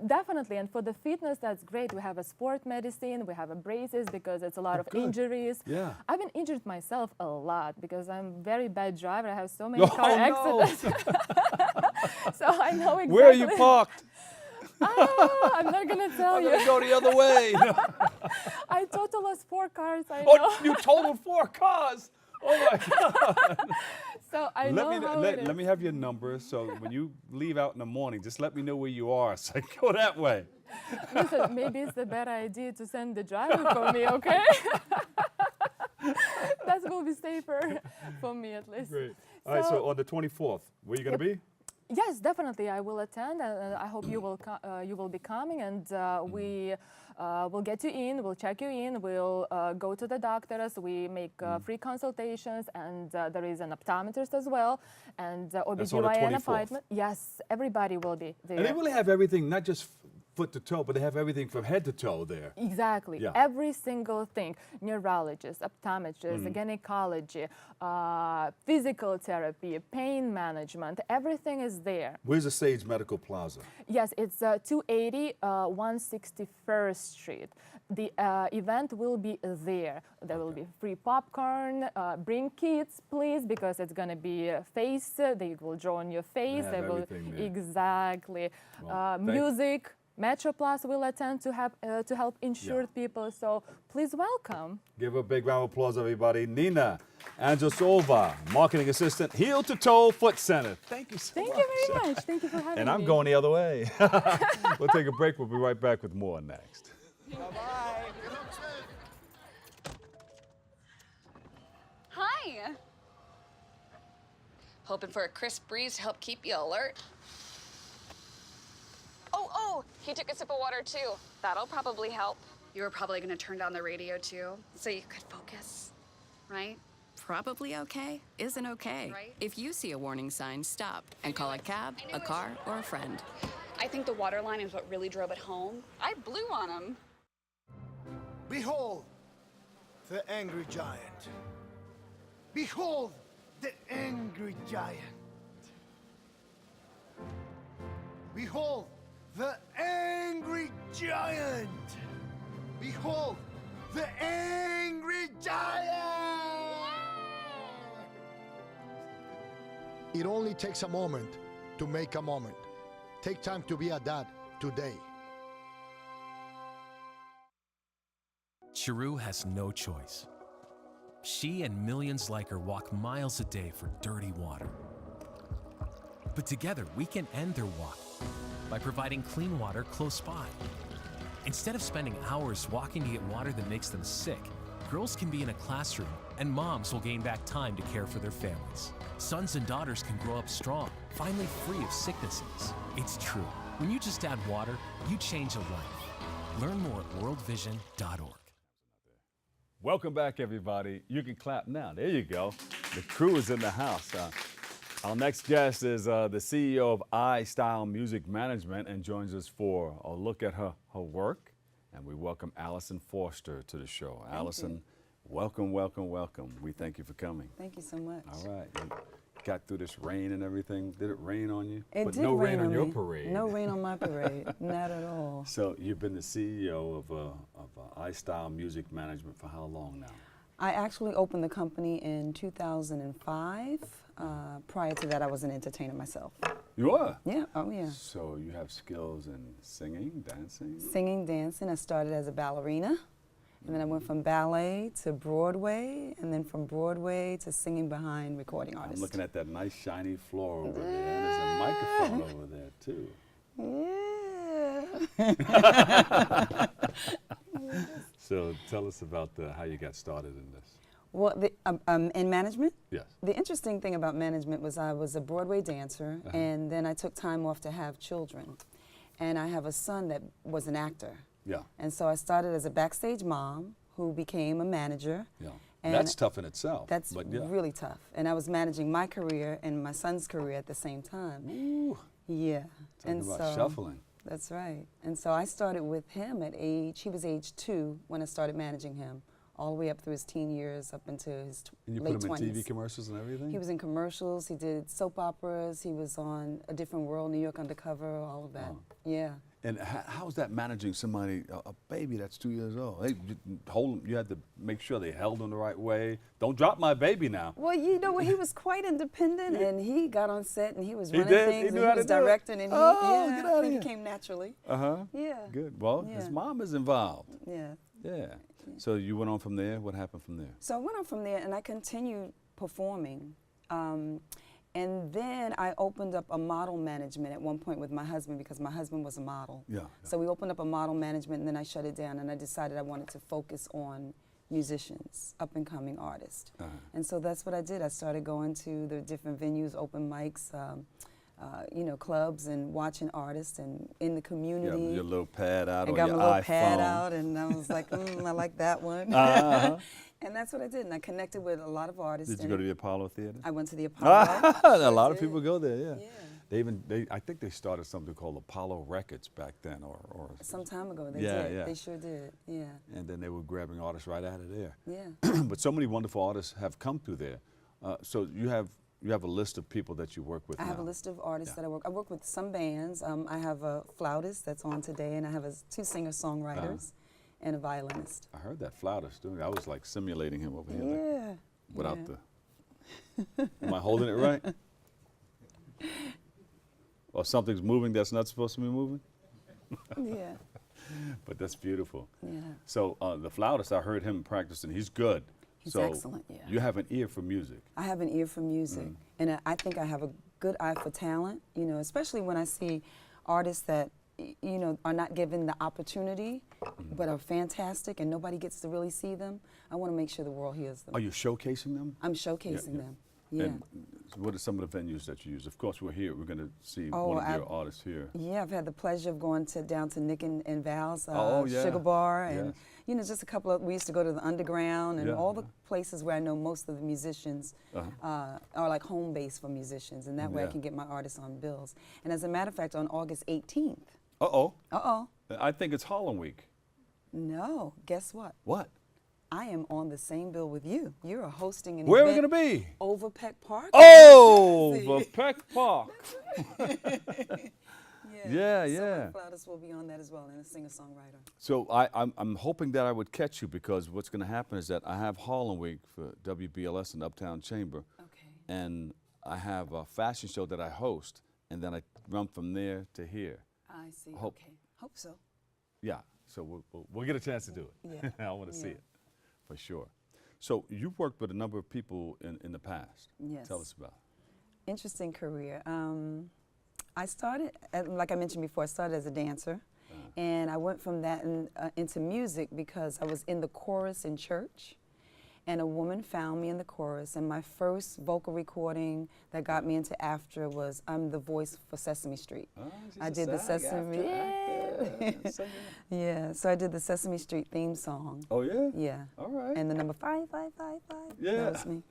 definitely, and for the fitness, that's great. We have a sport medicine, we have a braces because it's a lot of injuries. Yeah. I've been injured myself a lot because I'm a very bad driver. I have so many car accidents. So I know exactly. Where are you parked? I'm not gonna tell you. I'm gonna go the other way. I totaled 4 cars. I know. Oh, you totaled 4 cars. Oh my God. So I know how it is. Let me have your number. So when you leave out in the morning, just let me know where you are. So I go that way. Listen, maybe it's a better idea to send the driver for me, okay? That will be safer for me at least. Great. All right, so on the 24th, where are you going to be? Yes, definitely. I will attend, and I hope you will be coming, and we will get you in. We'll check you in. We'll go to the doctors. We make free consultations, and there is an optometrist as well, and OBGYN appointment. Yes, everybody will be there. And they really have everything, not just foot to toe, but they have everything from head to toe there. Exactly. Yeah. Every single thing. Neurologist, optometrist, gynecology, physical therapy, pain management, everything is there. Where's the Sage Medical Plaza? Yes, it's 280 161st Street. The event will be there. There will be free popcorn. Bring kids, please, because it's going to be a face. They will draw on your face. They will, exactly. Well, music. Metro Plus will attend to help insured people, so please welcome. Give a big round of applause, everybody. Nina Androsova, marketing assistant, Heel to Toe Foot Center. Thank you so much. Thank you very much. Thank you for having me. And I'm going the other way. We'll take a break. We'll be right back with more next. Bye-bye. Hi. Hoping for a crisp breeze to help keep you alert. Oh, he took a sip of water too. That'll probably help. You were probably gonna turn down the radio too, so you could focus, right? Probably okay isn't okay. Right? If you see a warning sign, stop and call a cab, a car, or a friend. I think the water line is what really drove it home. I blew on him. Behold, the angry giant. Behold, the angry giant. Behold, the angry giant! Behold, the angry giant! It only takes a moment to make a moment. Take time to be a dad today. Chiru has no choice. She and millions like her walk miles a day for dirty water. But together, we can end their walk by providing clean water close by. Instead of spending hours walking to get water that makes them sick, girls can be in a classroom and moms will gain back time to care for their families. Sons and daughters can grow up strong, finally free of sicknesses. It's true. When you just add water, you change a life. Learn more at worldvision.org. Welcome back, everybody. You can clap now. There you go. The crew is in the house. Our next guest is the CEO of iStyle Music Management and joins us for a look at her work. And we welcome Alison Foster to the show. Allison, welcome, welcome, welcome. We thank you for coming. Thank you so much. All right. You got through this rain and everything. Did it rain on you? It but did no rain on your me. parade. No rain on my parade. Not at all. So you've been the CEO of iStyle Music Management for how long now? I actually opened the company in 2005. Prior to that, I was an entertainer myself. You are? Yeah, oh yeah. So you have skills in singing, dancing? Singing, dancing. I started as a ballerina, and then I went from ballet to Broadway, and then from Broadway to singing behind recording artists. I'm looking at that nice shiny floor over there, and there's a microphone over there too. Yeah. So tell us about how you got started in this. Well, in management? Yes. The interesting thing about management was I was a Broadway dancer, and then I took time off to have children. And I have a son that was an actor. Yeah. And so I started as a backstage mom who became a manager. Yeah. And that's tough in itself. That's really tough. And I was managing my career and my son's career at the same time. Ooh. Yeah. Talking about shuffling. That's right. And so I started with him at he was age 2 when I started managing him all the way up through his teen years, up into his And you late put him 20s. in TV commercials and everything? He was in commercials. He did soap operas. He was on A Different World, New York Undercover, all of that. Oh. Yeah. And how's that managing somebody, a baby that's 2 years old? Hey, you had to make sure they held him the right way. Don't drop my baby now. Well, you know what? He was quite independent, and he got on set, and he was He running did? things, He knew and how he was to do it? directing, and Oh, yeah, get I outta think here. it came naturally. Yeah. Good. Well, his Yeah. mom is involved. Yeah. Yeah. So you went on from there. What happened from there? So I went on from there, and I continued performing. And then I opened up a model management at one point with my husband because my husband was a model. Yeah. So we opened up a model management, and then I shut it down, and I decided I wanted to focus on musicians, up-and-coming artists. And so that's what I did. I started going to the different venues, open mics, you know, clubs, and watching artists and in the community. Yeah, your little pad out I on got your my little iPhone. pad out, and I was like, I like that one. Uh-huh. And that's what I did, and I connected with a lot of artists. Did you go to the Apollo Theater? I went to the Apollo. A lot of people go there, yeah. I think they started something called Apollo Records back then, or Some time ago, they Yeah, did. yeah. They sure did, yeah. And then they were grabbing artists right out of there. Yeah. But so many wonderful artists have come through there. So you have a list of people that you work with I now. have a list of artists that I work. I work with some bands. I have a flautist that's on today, and I have two singer-songwriters and a violinist. I heard that Flutist doing it. I was like simulating him over here. Yeah. Like, without Yeah. the. Am I holding it right? Or something's moving that's not supposed to be moving? Yeah. But that's beautiful. Yeah. So the flautist, I heard him practicing. He's good. He's so excellent, yeah. You have an ear for music. I have an ear for music, and I think I have a good eye for talent, you know, especially when I see artists that, you know, are not given the opportunity, but are fantastic, and nobody gets to really see them. I want to make sure the world hears them. Are you showcasing them? I'm showcasing them, yeah. And what are some of the venues that you use? Of course, we're here. We're going to see Oh, one of your artists here. Yeah, I've had the pleasure of going down to Nick and Val's yeah. Sugar Bar, and Yes. you know, just a couple of. We used to go to the Underground, and Yeah, all the places where I know most of the musicians are like home base for musicians, and that way I Yeah. can get my artists on bills. And as a matter of fact, on August 18th. Uh-oh. Uh-oh. I think it's Harlem Week. No, guess what? What? I am on the same bill with you. You're hosting an Where are we event going to be? over Peck Park. Oh, in New Jersey. the Peck Park. Yeah, So yeah. my flautist will be on that as well, and a singer-songwriter. So I'm hoping that I would catch you, because what's going to happen is that I have Harlem Week for WBLS in Uptown Chamber. Okay. And I have a fashion show that I host, and then I run from there to here. I see. Hope- Okay. Hope so. Yeah, so we'll get a chance to do it. Yeah. I want to see Yeah. it, for sure. So you've worked with a number of people in the past. Yes. Tell us about it. Interesting career. I started, like I mentioned before, I started as a dancer. And I went from that into music because I was in the chorus in church. And a woman found me in the chorus. And my first vocal recording that got me into AFTRA was I'm the voice for Sesame Street. I did the Sesame. Yeah, so I did the Sesame Street theme song. Oh, yeah? Yeah. All right. And the number 5555. Yeah. That was me.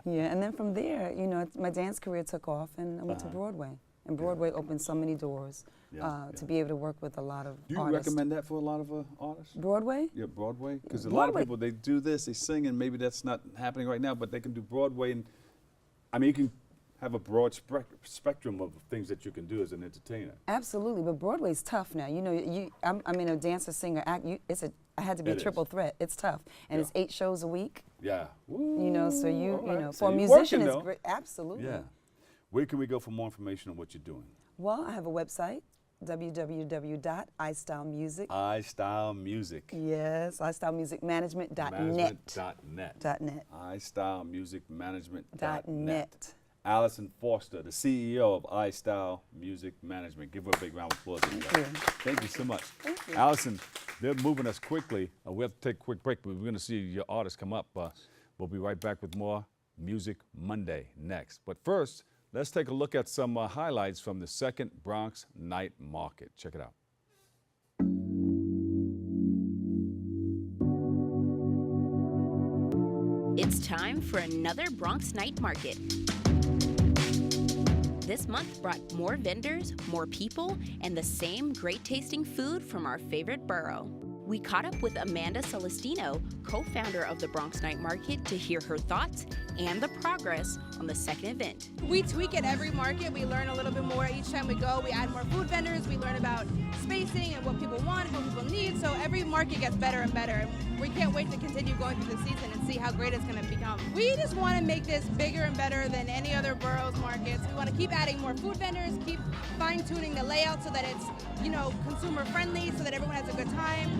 Yeah, and then from there, you know, my dance career took off, and I went to Broadway. And Broadway opened so many doors to be able to work with a lot of Do you artists. recommend that for a lot of artists? Broadway? Yeah, Broadway. Because a lot of Broadway. people, they do this, they sing, and maybe that's not happening right now, but they can do Broadway. And I mean, you can have a broad spectrum of things that you can do as an entertainer. Absolutely, but Broadway's tough now. You know, I mean, a dancer, singer, act. I had to be It a triple threat. It's tough, and Yeah. it's 8 shows a week. Yeah. You know, so you All right. know, So for a you're musician, working, it's though. great. Absolutely. Yeah. Where can we go for more information on what you're doing? Well, I have a website, www.istylemusic. iStyleMusic. Yes, istylemusicmanagement.net. Management.net. iStyleMusicManagement.net. .net. Alison Foster, the CEO of iStyle Music Management. Give her a big round of applause. Thank you. Thank you so much. Thank you. Allison, they're moving us quickly. We have to take a quick break, but we're going to see your artists come up. We'll be right back with more Music Monday next. But first, let's take a look at some highlights from the second Bronx Night Market. Check it out. It's time for another Bronx Night Market. This month brought more vendors, more people, and the same great tasting food from our favorite borough. We caught up with Amanda Celestino, co-founder of the Bronx Night Market, to hear her thoughts and the progress on the second event. We tweak at every market. We learn a little bit more each time we go. We add more food vendors. We learn about spacing and what people want and what people need. So every market gets better and better. And we can't wait to continue going through the season and see how great it's going to become. We just want to make this bigger and better than any other boroughs markets. We want to keep adding more food vendors, keep fine-tuning the layout so that it's, consumer friendly, so that everyone has a good time.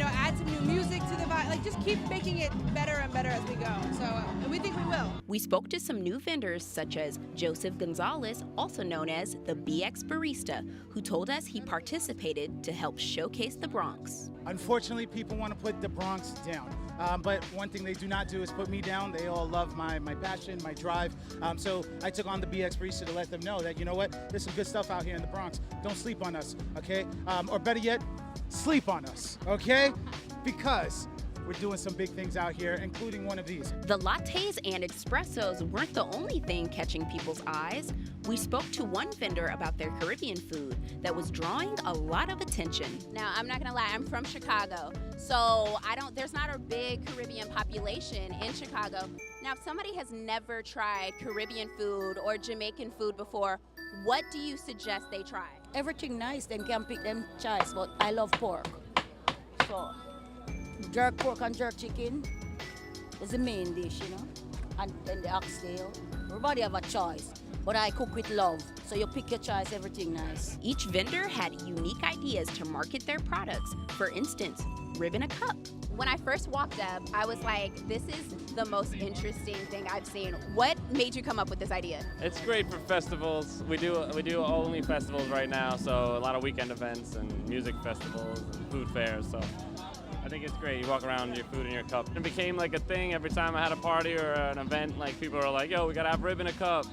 Add some new music to the vibe. Like, just keep making it better and better as we go. So we think we will. We spoke to some new vendors such as Joseph Gonzalez, also known as the BX Barista, who told us he participated to help showcase the Bronx. Unfortunately, people want to put the Bronx down. But one thing they do not do is put me down. They all love my passion, my drive. So I took on the BX Barista to let them know that, you know what, there's some good stuff out here in the Bronx. Don't sleep on us, okay? Or better yet, sleep on us, okay? Because we're doing some big things out here, including one of these. The lattes and espressos weren't the only thing catching people's eyes. We spoke to one vendor about their Caribbean food that was drawing a lot of attention. Now, I'm not gonna lie, I'm from Chicago, so there's not a big Caribbean population in Chicago. Now, if somebody has never tried Caribbean food or Jamaican food before, what do you suggest they try? Everything nice, them can pick them choice, but I love pork. So, jerk pork and jerk chicken is the main dish, and then the oxtail. Everybody have a choice, but I cook with love. So you pick your choice, everything nice. Each vendor had unique ideas to market their products. For instance, Rib in a Cup. When I first walked up, I was like, this is the most interesting thing I've seen. What made you come up with this idea? It's great for festivals. We do only festivals right now, so a lot of weekend events and music festivals and food fairs. So I think it's great. You walk around with your food in your cup. It became like a thing every time I had a party or an event. Like people are like, "Yo, we gotta have Rib in a Cup."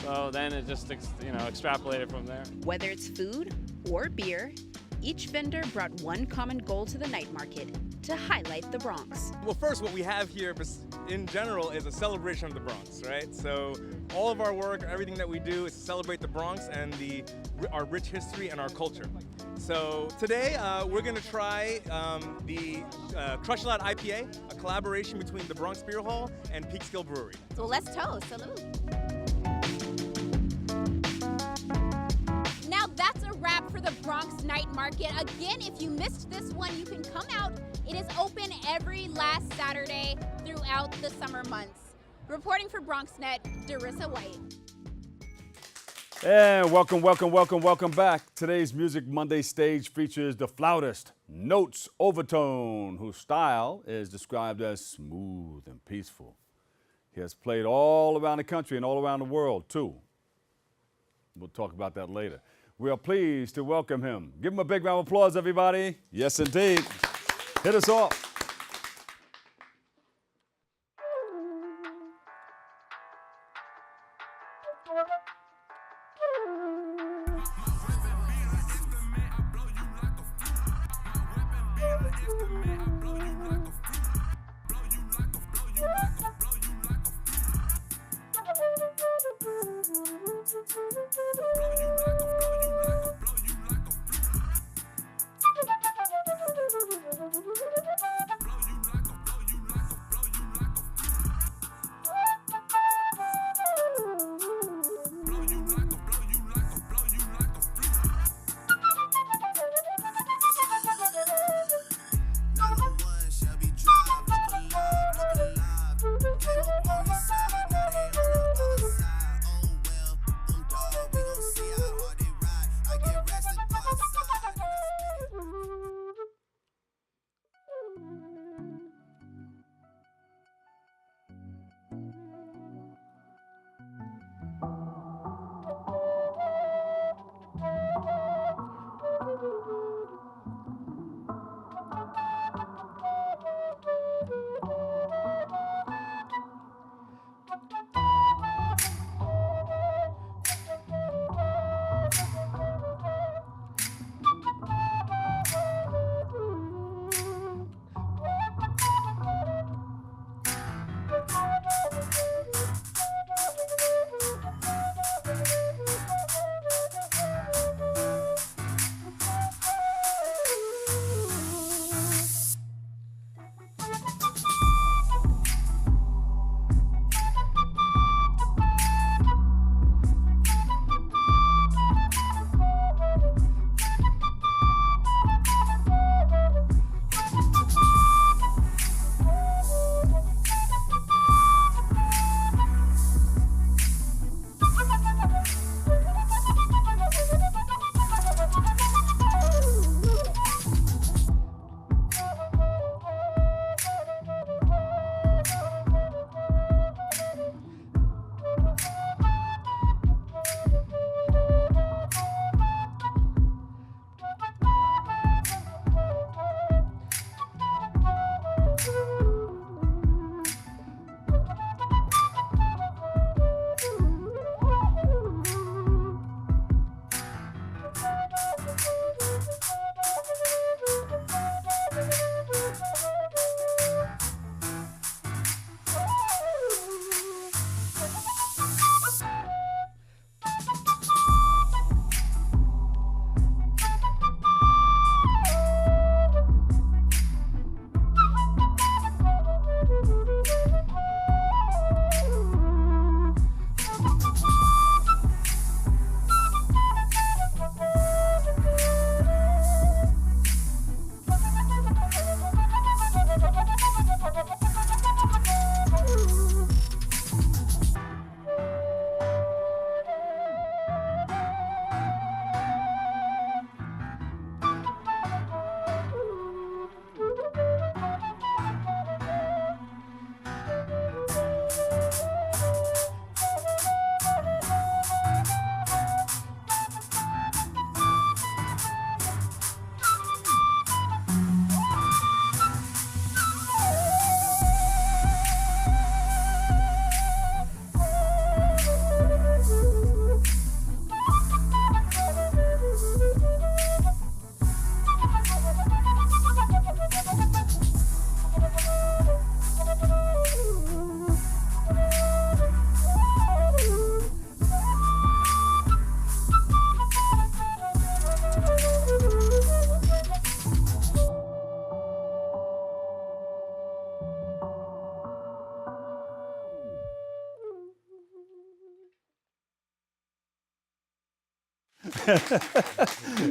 So then it just extrapolated from there. Whether it's food or beer, each vendor brought one common goal to the night market: to highlight the Bronx. Well, first, what we have here in general is a celebration of the Bronx, right? So all of our work, everything that we do is to celebrate the Bronx and our rich history and our culture. So today, we're gonna try the Crush a Lot IPA, a collaboration between the Bronx Beer Hall and Peekskill Brewery. So let's toast. Salute. Now that's a wrap for the Bronx Night Market. Again, if you missed this one, you can come out. It is open every last Saturday throughout the summer months. Reporting for Bronxnet, Darissa White. And welcome back. Today's Music Monday stage features the flautist, Notes Overton, whose style is described as smooth and peaceful. He has played all around the country and all around the world, too. We'll talk about that later. We are pleased to welcome him. Give him a big round of applause, everybody. Yes, indeed. Hit us off.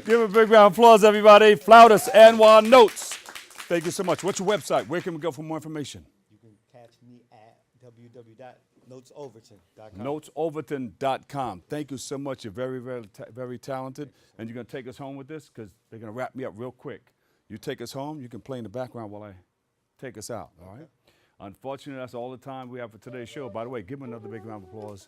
Give a big round of applause, everybody. Flutist and Notes. Thank you so much. What's your website? Where can we go for more information? You can catch me at www.notesoverton.com. Notesoverton.com. Thank you so much. You're very, very talented. And you're going to take us home with this because they're going to wrap me up real quick. You take us home. You can play in the background while I take us out, all right? Unfortunately, that's all the time we have for today's show. By the way, give them another big round of applause.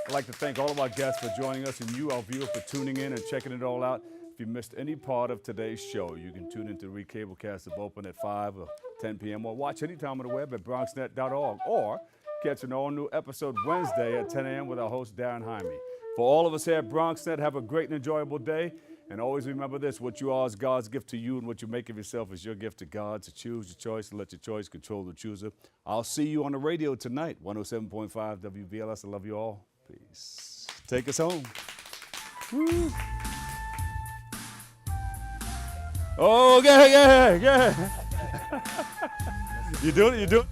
I'd like to thank all of our guests for joining us and you, our viewers, for tuning in and checking it all out. If you missed any part of today's show, you can tune into the recablecast of Open at 5 or 10 p.m. or watch anytime on the web at bronxnet.org or catch an all-new episode Wednesday at 10 a.m. with our host, Darren Jaime. For all of us here at Bronxnet, have a great and enjoyable day. And always remember this, what you are is God's gift to you, and what you make of yourself is your gift to God. To choose your choice and let your choice control the chooser. I'll see you on the radio tonight, 107.5 WBLS. I love you all. Peace. Take us home. Woo. Oh, yeah. You do it?